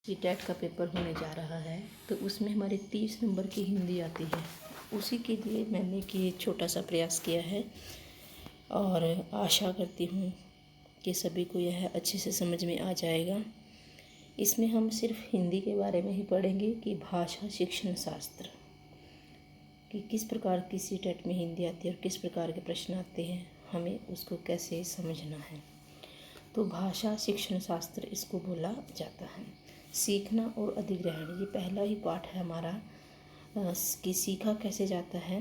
CTET का paper होने जा रहा है, तो उसमें हमारे 30 नंबर की हिंदी आती है। उसी के लिए मैंने कि छोटा सा प्रयास किया है और आशा करती हूँ कि सभी को यह अच्छे से समझ में आ जाएगा। इसमें हम सिर्फ हिंदी के बारे में ही पढ़ेंगे कि भाषा शिक्षण शास्त्र कि किस प्रकार की सीटेट में हिंदी आती है और किस प्रकार के प्रश्न आते हैं, हमें उसको कैसे समझना है। तो भाषा शिक्षण शास्त्र इसको बोला जाता है। सीखना और अधिग्रहण, ये पहला ही पाठ है हमारा कि सीखा कैसे जाता है।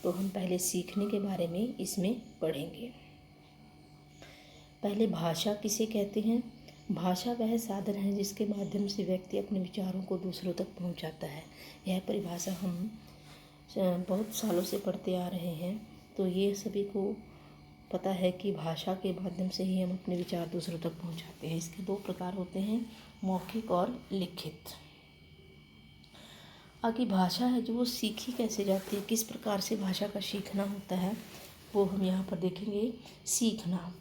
तो हम पहले सीखने के बारे में इसमें पढ़ेंगे। पहले भाषा किसे कहते हैं? भाषा वह साधन है जिसके माध्यम से व्यक्ति अपने विचारों को दूसरों तक पहुंचाता है। यह परिभाषा हम बहुत सालों से पढ़ते आ रहे हैं, तो ये सभी को पता है कि भाषा के माध्यम से ही हम अपने विचार दूसरों तक पहुंचाते हैं। इसके दो प्रकार होते हैं, मौखिक और लिखित। आगे भाषा है जो वो सीखी कैसे जाती है, किस प्रकार से भाषा का सीखना होता है, वो हम यहाँ पर देखेंगे। सीखना,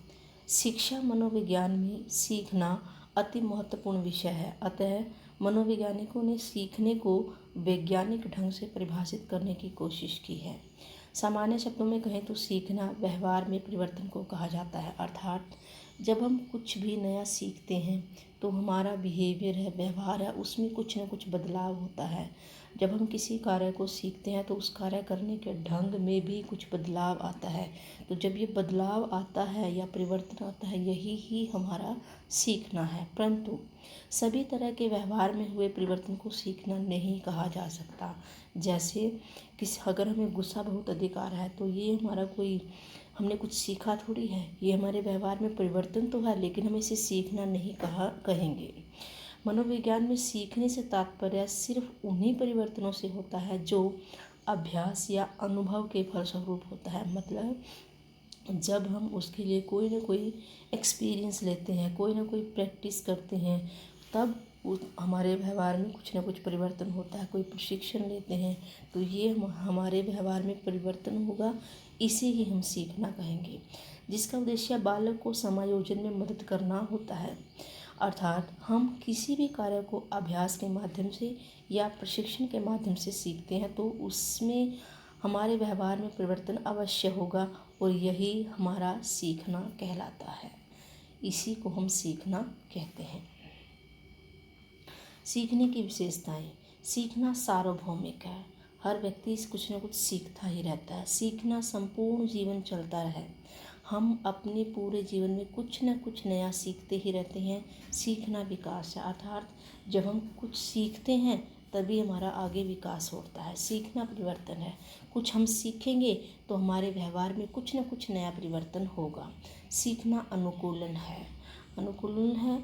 शिक्षा मनोविज्ञान में सीखना अति महत्वपूर्ण विषय है। अतः मनोवैज्ञानिकों ने सीखने को वैज्ञानिक ढंग से परिभाषित करने की कोशिश की है। सामान्य शब्दों में कहें तो सीखना व्यवहार में परिवर्तन को कहा जाता है। अर्थात जब हम कुछ भी नया सीखते हैं तो हमारा बिहेवियर है, व्यवहार है, उसमें कुछ न कुछ बदलाव होता है। जब हम किसी कार्य को सीखते हैं तो उस कार्य करने के ढंग में भी कुछ बदलाव आता है। तो जब ये बदलाव आता है या परिवर्तन आता है, यही ही हमारा सीखना है। परंतु सभी तरह के व्यवहार में हुए परिवर्तन को सीखना नहीं कहा जा सकता। जैसे अगर हमें गुस्सा बहुत अधिक आ रहा है तो ये हमारा हमने कुछ सीखा थोड़ी है, ये हमारे व्यवहार में परिवर्तन तो है, लेकिन हम इसे सीखना नहीं कहेंगे। मनोविज्ञान में सीखने से तात्पर्य सिर्फ उन्हीं परिवर्तनों से होता है जो अभ्यास या अनुभव के फलस्वरूप होता है। मतलब जब हम उसके लिए कोई ना कोई एक्सपीरियंस लेते हैं, कोई ना कोई प्रैक्टिस करते हैं, तब हमारे व्यवहार में कुछ ना कुछ परिवर्तन होता है। कोई प्रशिक्षण लेते हैं तो ये हमारे व्यवहार में परिवर्तन होगा, इसे ही हम सीखना कहेंगे। जिसका उद्देश्य बालक को समायोजन में मदद करना होता है। अर्थात हम किसी भी कार्य को अभ्यास के माध्यम से या प्रशिक्षण के माध्यम से सीखते हैं तो उसमें हमारे व्यवहार में परिवर्तन अवश्य होगा और यही हमारा सीखना कहलाता है। इसी को हम सीखना कहते हैं। सीखने की विशेषताएं, सीखना सार्वभौमिक है, हर व्यक्ति कुछ न कुछ सीखता ही रहता है। सीखना संपूर्ण जीवन चलता रहे, हम अपने पूरे जीवन में कुछ न कुछ नया सीखते ही रहते हैं। सीखना विकास है, अर्थात जब हम कुछ सीखते हैं तभी हमारा आगे विकास होता है। सीखना परिवर्तन है, कुछ हम सीखेंगे तो हमारे व्यवहार में कुछ न कुछ नया परिवर्तन होगा। सीखना अनुकूलन है,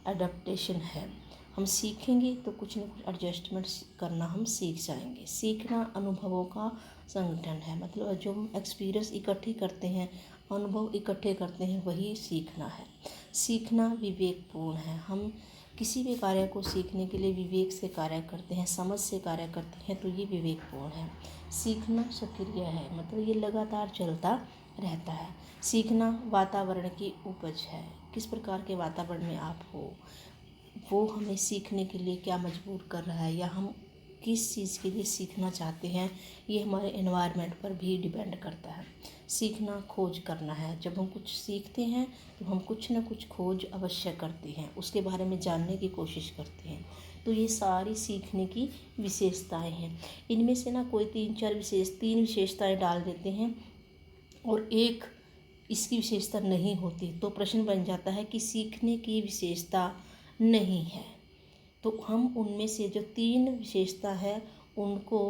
एडप्टेशन है, हम सीखेंगे तो कुछ न कुछ एडजस्टमेंट करना हम सीख जाएंगे। सीखना अनुभवों का संगठन है, मतलब जो हम एक्सपीरियंस इकट्ठे करते हैं, अनुभव इकट्ठे करते हैं, वही सीखना है। सीखना विवेकपूर्ण है, हम किसी भी कार्य को सीखने के लिए विवेक से कार्य करते हैं, समझ से कार्य करते हैं, तो ये विवेकपूर्ण है। सीखना सक्रिय है, मतलब ये लगातार चलता रहता है। सीखना वातावरण की उपज है, किस प्रकार के वातावरण में आप हो, वो हमें सीखने के लिए क्या मजबूर कर रहा है या हम किस चीज़ के लिए सीखना चाहते हैं, ये हमारे एनवायरनमेंट पर भी डिपेंड करता है। सीखना खोज करना है, जब हम कुछ सीखते हैं तो हम कुछ ना कुछ खोज अवश्य करते हैं, उसके बारे में जानने की कोशिश करते हैं। तो ये सारी सीखने की विशेषताएं हैं। इनमें से ना कोई तीन विशेषताएं डाल देते हैं और एक इसकी विशेषता नहीं होती, तो प्रश्न बन जाता है कि सीखने की विशेषता नहीं है। तो हम उनमें से जो 3 विशेषता है उनको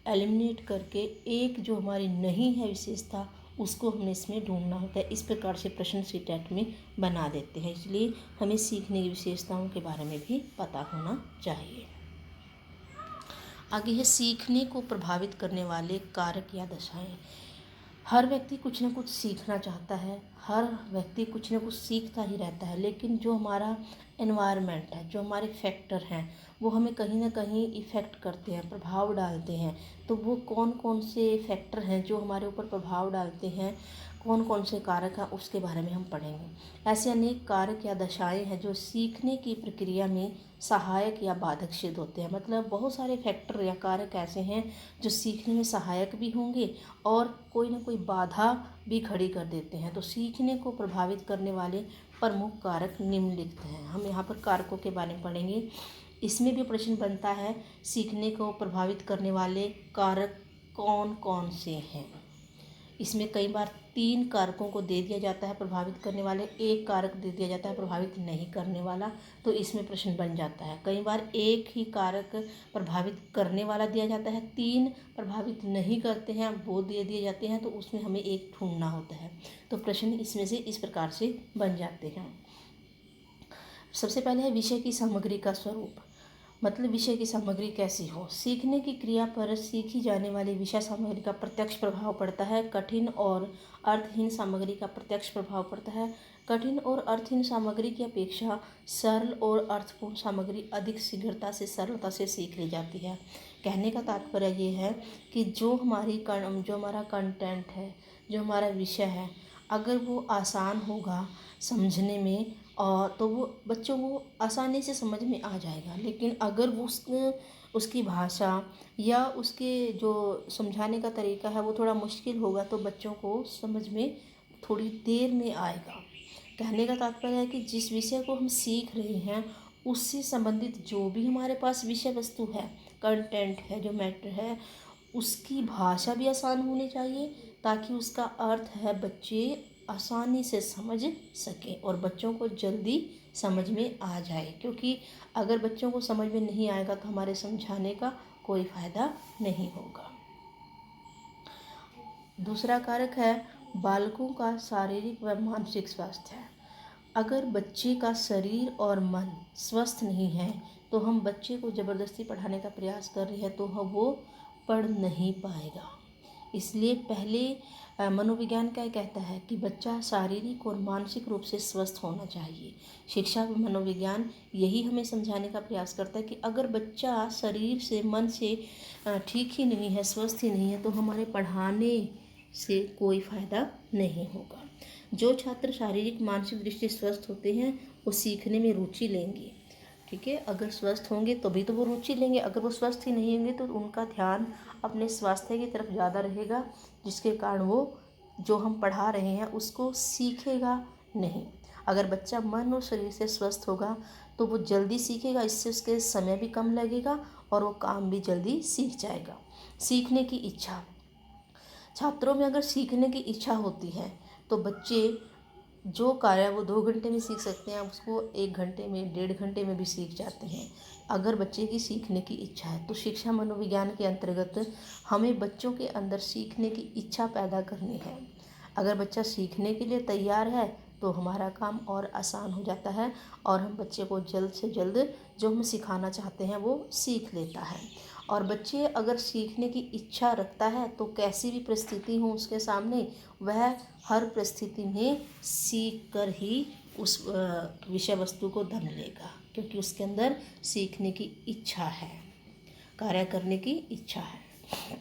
एलिमिनेट करके एक जो हमारी नहीं है विशेषता, उसको हमें इसमें ढूंढना होता है। इस प्रकार से प्रश्न सीटेट में बना देते हैं, इसलिए हमें सीखने की विशेषताओं के बारे में भी पता होना चाहिए। आगे है सीखने को प्रभावित करने वाले कारक या दशाएं। हर व्यक्ति कुछ न कुछ सीखना चाहता है, हर व्यक्ति कुछ न कुछ सीखता ही रहता है, लेकिन जो हमारा एनवायरनमेंट है, जो हमारे फैक्टर हैं, वो हमें कहीं ना कहीं इफ़ेक्ट करते हैं, प्रभाव डालते हैं। तो वो कौन कौन से फैक्टर हैं जो हमारे ऊपर प्रभाव डालते हैं, कौन कौन से कारक हैं उसके बारे में हम पढ़ेंगे। ऐसे अनेक कारक या दशाएं हैं जो सीखने की प्रक्रिया में सहायक या बाधक सिद्ध होते हैं। मतलब बहुत सारे फैक्टर या कारक ऐसे हैं जो सीखने में सहायक भी होंगे और कोई ना कोई बाधा भी खड़ी कर देते हैं। तो सीखने को प्रभावित करने वाले प्रमुख कारक निम्नलिखित हैं। हम यहाँ पर कारकों के बारे में पढ़ेंगे। इसमें भी प्रश्न बनता है सीखने को प्रभावित करने वाले कारक कौन कौन से हैं। इसमें कई बार 3 कारकों को दे दिया जाता है प्रभावित करने वाले, 1 कारक दे दिया जाता है प्रभावित नहीं करने वाला, तो इसमें प्रश्न बन जाता है। कई बार 1 ही कारक प्रभावित करने वाला दिया जाता है, 3 प्रभावित नहीं करते हैं वो दे दिए जाते हैं, तो उसमें हमें 1 ढूंढना होता है। तो प्रश्न इसमें से इस प्रकार से बन जाते हैं। सबसे पहले है विषय की सामग्री का स्वरूप। मतलब विषय की सामग्री कैसी हो। सीखने की क्रिया पर सीखी जाने वाली विषय सामग्री का प्रत्यक्ष प्रभाव पड़ता है। कठिन और अर्थहीन सामग्री का प्रत्यक्ष प्रभाव पड़ता है। कठिन और अर्थहीन सामग्री की अपेक्षा सरल और अर्थपूर्ण सामग्री अधिक शीघ्रता से सरलता से सीख ली जाती है। कहने का तात्पर्य ये है कि जो हमारा कंटेंट है, जो हमारा विषय है, अगर वो आसान होगा समझने में और तो वो बच्चों को आसानी से समझ में आ जाएगा। लेकिन अगर वो उसकी भाषा या उसके जो समझाने का तरीका है वो थोड़ा मुश्किल होगा तो बच्चों को समझ में थोड़ी देर में आएगा। कहने का तात्पर्य है कि जिस विषय को हम सीख रहे हैं उससे संबंधित जो भी हमारे पास विषय वस्तु है, कंटेंट है, जो मैटर है, उसकी भाषा भी आसान होनी चाहिए ताकि उसका अर्थ है बच्चे आसानी से समझ सकें और बच्चों को जल्दी समझ में आ जाए। क्योंकि अगर बच्चों को समझ में नहीं आएगा तो हमारे समझाने का कोई फ़ायदा नहीं होगा। दूसरा कारक है बालकों का शारीरिक व मानसिक स्वास्थ्य। अगर बच्चे का शरीर और मन स्वस्थ नहीं है तो हम बच्चे को ज़बरदस्ती पढ़ाने का प्रयास कर रहे हैं तो वो पढ़ नहीं पाएगा। इसलिए पहले मनोविज्ञान क्या कहता है कि बच्चा शारीरिक और मानसिक रूप से स्वस्थ होना चाहिए। शिक्षा व मनोविज्ञान यही हमें समझाने का प्रयास करता है कि अगर बच्चा शरीर से, मन से ठीक ही नहीं है, स्वस्थ ही नहीं है, तो हमारे पढ़ाने से कोई फ़ायदा नहीं होगा। जो छात्र शारीरिक मानसिक दृष्टि स्वस्थ होते हैं वो सीखने में रुचि लेंगे। ठीक है, अगर स्वस्थ होंगे तभी तो वो रुचि लेंगे। अगर वो स्वस्थ ही नहीं होंगे तो उनका ध्यान अपने स्वास्थ्य की तरफ ज़्यादा रहेगा, जिसके कारण वो जो हम पढ़ा रहे हैं उसको सीखेगा नहीं। अगर बच्चा मन और शरीर से स्वस्थ होगा तो वो जल्दी सीखेगा, इससे उसके समय भी कम लगेगा और वो काम भी जल्दी सीख जाएगा। सीखने की इच्छा। छात्रों में अगर सीखने की इच्छा होती है तो बच्चे जो कार्य वो 2 घंटे में सीख सकते हैं उसको 1 घंटे में, 1.5 घंटे में भी सीख जाते हैं। अगर बच्चे की सीखने की इच्छा है तो शिक्षा मनोविज्ञान के अंतर्गत हमें बच्चों के अंदर सीखने की इच्छा पैदा करनी है। अगर बच्चा सीखने के लिए तैयार है तो हमारा काम और आसान हो जाता है और हम बच्चे को जल्द से जल्द जो हम सिखाना चाहते हैं वो सीख लेता है। और बच्चे अगर सीखने की इच्छा रखता है तो कैसी भी परिस्थिति हो उसके सामने वह हर परिस्थिति में सीख कर ही उस विषय वस्तु को धन लेगा, क्योंकि उसके अंदर सीखने की इच्छा है, कार्य करने की इच्छा है।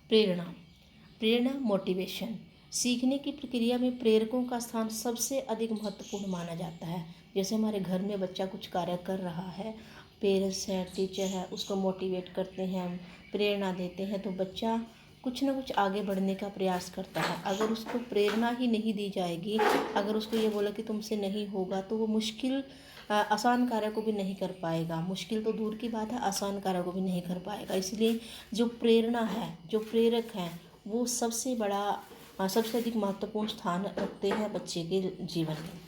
प्रेरणा मोटिवेशन। सीखने की प्रक्रिया में प्रेरकों का स्थान सबसे अधिक महत्वपूर्ण माना जाता है। जैसे हमारे घर में बच्चा कुछ कार्य कर रहा है, पेरेंट्स है, टीचर है, उसको मोटिवेट करते हैं, प्रेरणा देते हैं तो बच्चा कुछ ना कुछ आगे बढ़ने का प्रयास करता है। अगर उसको प्रेरणा ही नहीं दी जाएगी, अगर उसको ये बोला कि तुमसे नहीं होगा, तो वो आसान कार्य को भी नहीं कर पाएगा। मुश्किल तो दूर की बात है, आसान कार्य को भी नहीं कर पाएगा। इसलिए जो प्रेरणा है, जो प्रेरक हैं, वो सबसे अधिक महत्वपूर्ण स्थान रखते हैं बच्चे के जीवन में।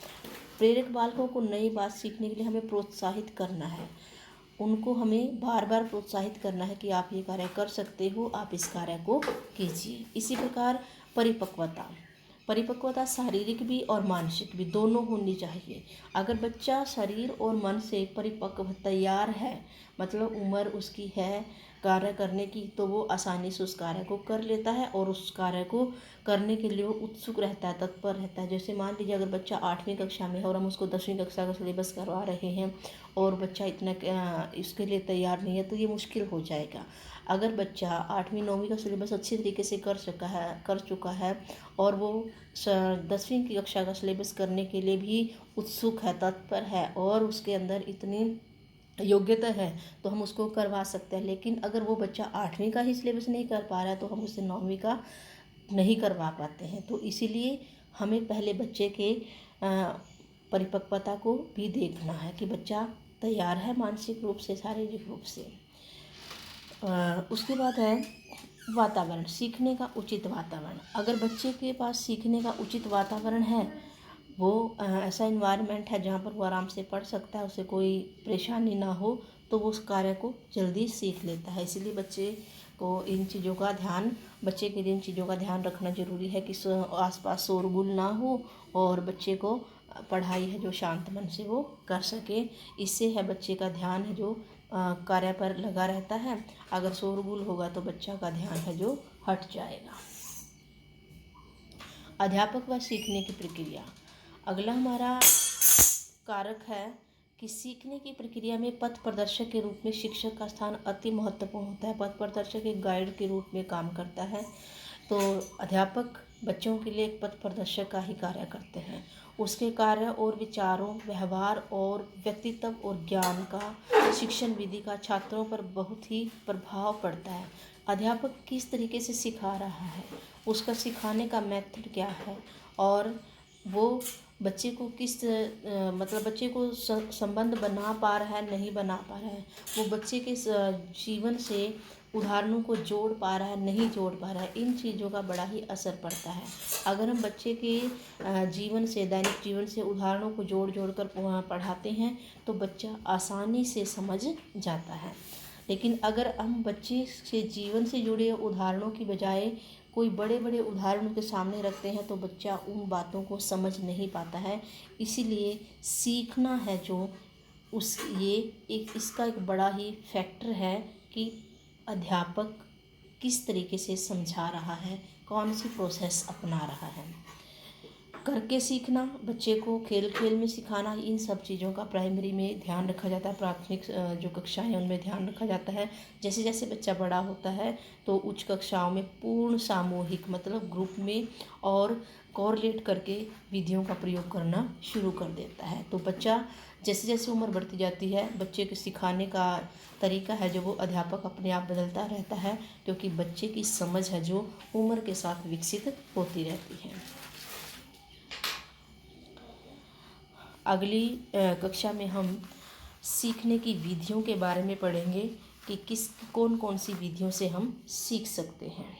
प्रेरक बालकों को नई बात सीखने के लिए हमें प्रोत्साहित करना है। उनको हमें बार बार प्रोत्साहित करना है कि आप ये कार्य कर सकते हो, आप इस कार्य को कीजिए। इसी प्रकार परिपक्वता शारीरिक भी और मानसिक भी दोनों होनी चाहिए। अगर बच्चा शरीर और मन से परिपक्व तैयार है, मतलब उम्र उसकी है कार्य करने की, तो वो आसानी से उस कार्य को कर लेता है और उस कार्य को करने के लिए वो उत्सुक रहता है, तत्पर रहता है। जैसे मान लीजिए अगर बच्चा 8वीं कक्षा में है और हम उसको 10वीं कक्षा का सिलेबस करवा रहे हैं और बच्चा इतना इसके लिए तैयार नहीं है, तो ये मुश्किल हो जाएगा। अगर बच्चा 8वीं 9वीं का सिलेबस अच्छी तरीके से कर चुका है और वो 10वीं की कक्षा का सिलेबस करने के लिए भी उत्सुक है, तत्पर है और उसके अंदर इतनी योग्यता है, तो हम उसको करवा सकते हैं। लेकिन अगर वो बच्चा 8वीं का ही सिलेबस नहीं कर पा रहा है, तो हम उससे 9वीं का नहीं करवा पाते हैं। तो इसीलिए हमें पहले बच्चे के परिपक्वता को भी देखना है कि बच्चा तैयार है मानसिक रूप से, शारीरिक रूप से। उसके बाद है वातावरण, सीखने का उचित वातावरण। अगर बच्चे के पास सीखने का उचित वातावरण है, वो ऐसा इन्वायरमेंट है जहाँ पर वो आराम से पढ़ सकता है, उसे कोई परेशानी ना हो, तो वो उस कार्य को जल्दी सीख लेता है। इसीलिए बच्चे के लिए इन चीज़ों का ध्यान रखना ज़रूरी है कि आसपास शोरगुल ना हो और बच्चे को पढ़ाई है जो शांत मन से वो कर सके। इससे है बच्चे का ध्यान है जो कार्य पर लगा रहता है। अगर शोरगुल होगा तो बच्चा का ध्यान है जो हट जाएगा। अध्यापक व सीखने की प्रक्रिया। अगला हमारा कारक है कि सीखने की प्रक्रिया में पथ प्रदर्शक के रूप में शिक्षक का स्थान अति महत्वपूर्ण होता है। पथ प्रदर्शक एक गाइड के रूप में काम करता है, तो अध्यापक बच्चों के लिए एक पथ प्रदर्शक का ही कार्य करते हैं। उसके कार्य और विचारों, व्यवहार और व्यक्तित्व और ज्ञान का, शिक्षण विधि का छात्रों पर बहुत ही प्रभाव पड़ता है। अध्यापक किस तरीके से सिखा रहा है, उसका सिखाने का मेथड क्या है और वो बच्चे को बच्चे को संबंध बना पा रहा है, नहीं बना पा रहा है, वो बच्चे के जीवन से उदाहरणों को जोड़ पा रहा है, नहीं जोड़ पा रहा है, इन चीज़ों का बड़ा ही असर पड़ता है। अगर हम बच्चे के दैनिक जीवन से उदाहरणों को जोड़ जोड़ कर पढ़ाते हैं तो बच्चा आसानी से समझ जाता है। लेकिन अगर हम बच्चे से जीवन से जुड़े उदाहरणों की बजाय कोई बड़े बड़े उदाहरण के सामने रखते हैं तो बच्चा उन बातों को समझ नहीं पाता है। इसीलिए सीखना है जो इसका एक बड़ा ही फैक्टर है कि अध्यापक किस तरीके से समझा रहा है, कौन सी प्रोसेस अपना रहा है। करके सीखना, बच्चे को खेल खेल में सिखाना, इन सब चीज़ों का प्राइमरी में ध्यान रखा जाता है। प्राथमिक जो कक्षाएं हैं उनमें ध्यान रखा जाता है। जैसे जैसे बच्चा बड़ा होता है तो उच्च कक्षाओं में पूर्ण सामूहिक ग्रुप में और कोरिलेट करके विधियों का प्रयोग करना शुरू कर देता है। तो बच्चा जैसे जैसे उम्र बढ़ती जाती है, बच्चे के सिखाने का तरीका है जो वो अध्यापक अपने आप बदलता रहता है, क्योंकि बच्चे की समझ है जो उम्र के साथ विकसित होती रहती है। अगली कक्षा में हम सीखने की विधियों के बारे में पढ़ेंगे कि कौन कौन सी विधियों से हम सीख सकते हैं।